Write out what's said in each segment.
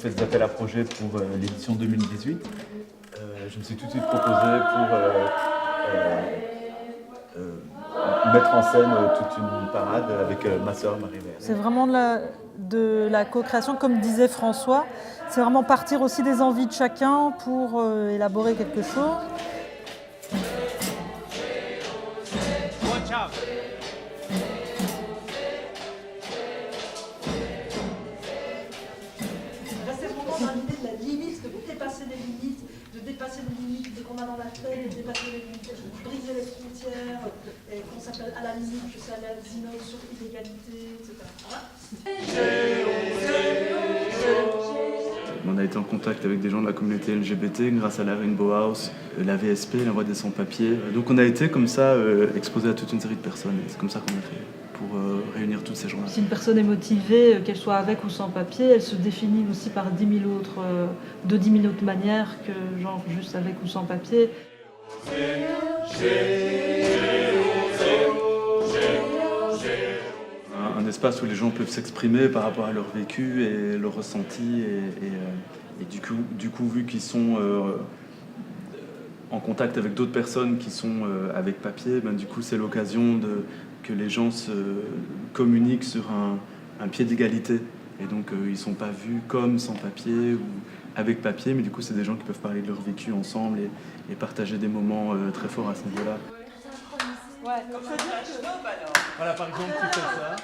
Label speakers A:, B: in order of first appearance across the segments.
A: fait des appels à projets pour l'édition 2018. Je me suis tout de suite proposé pour mettre en scène toute une parade avec ma sœur Marie-Mère.
B: C'est vraiment de la co-création, comme disait François. C'est vraiment partir aussi des envies de chacun pour élaborer quelque chose.
C: Là, c'est vraiment dans l'idée de la limite, de dépasser les limites, de qu'on a dans la tête, de dépasser les limites, de briser les frontières, et qu'on s'appelle à la limite, je sais, à la Zinov sur l'illégalité, etc.
D: On a été en contact avec des gens de la communauté LGBT grâce à la Rainbow House, la VSP, la Voix des Sans-Papiers. Donc on a été comme ça exposé à toute une série de personnes. C'est comme ça qu'on a fait pour réunir tous ces gens-là.
B: Si une personne est motivée, qu'elle soit avec ou sans papier, elle se définit aussi par 10 000 autres manières que genre juste avec ou sans papier.
D: Un espace où les gens peuvent s'exprimer par rapport à leur vécu et leur ressenti et du coup vu qu'ils sont en contact avec d'autres personnes qui sont avec papier, ben, du coup c'est l'occasion que les gens se communiquent sur un pied d'égalité et donc ils ne sont pas vus comme sans papier ou avec papier, mais du coup c'est des gens qui peuvent parler de leur vécu ensemble et partager des moments très forts à ce niveau-là.
B: Ouais.
A: Voilà, par exemple, tu fais ça.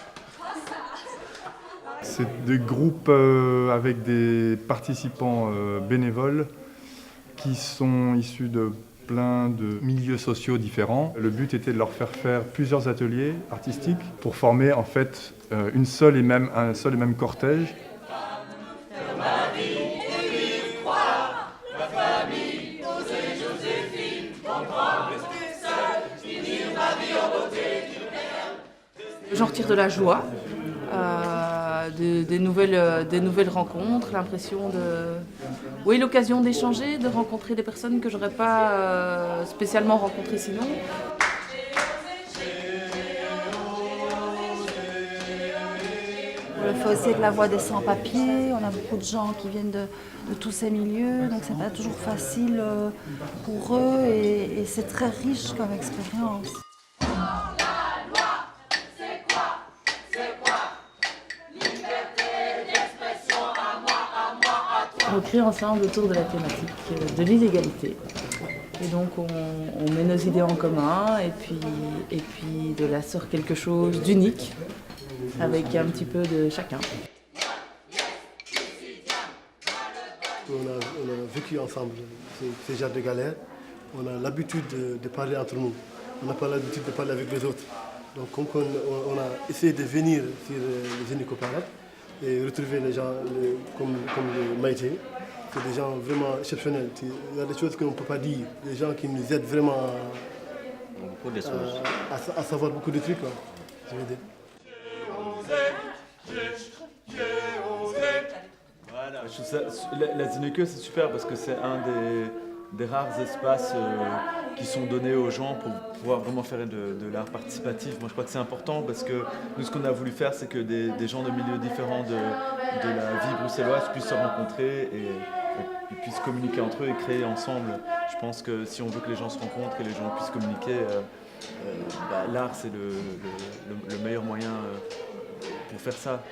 E: C'est des groupes avec des participants bénévoles qui sont issus de plein de milieux sociaux différents. Le but était de leur faire plusieurs ateliers artistiques pour former en fait un seul et même cortège.
F: J'en retire de la joie, des nouvelles rencontres, l'impression oui, l'occasion d'échanger, de rencontrer des personnes que j'aurais pas spécialement rencontrées sinon.
G: Le fossé de la Voix des Sans-Papiers, on a beaucoup de gens qui viennent de tous ces milieux, donc c'est pas toujours facile pour eux et c'est très riche comme expérience.
F: On crée ensemble autour de la thématique de l'illégalité. Et donc on met nos idées en commun et puis de là sort quelque chose d'unique avec un petit peu de chacun.
H: On a vécu ensemble ces genres de galères. On a l'habitude de parler entre nous. On n'a pas l'habitude de parler avec les autres. Donc on a essayé de venir sur les Unicoparades et retrouver les gens comme le Maïté. C'est des gens vraiment exceptionnels. Il y a des choses qu'on ne peut pas dire. Des gens qui nous aident vraiment à savoir beaucoup de trucs. Quoi, je veux dire.
A: Voilà. Je trouve ça, la Zineke, c'est super parce que c'est un des rares espaces qui sont donnés aux gens pour pouvoir vraiment faire de l'art participatif. Moi, je crois que c'est important parce que nous, ce qu'on a voulu faire, c'est que des gens de milieux différents de la vie bruxelloise puissent se rencontrer et puissent communiquer entre eux et créer ensemble. Je pense que si on veut que les gens se rencontrent et que les gens puissent communiquer, l'art, c'est le meilleur moyen pour faire ça.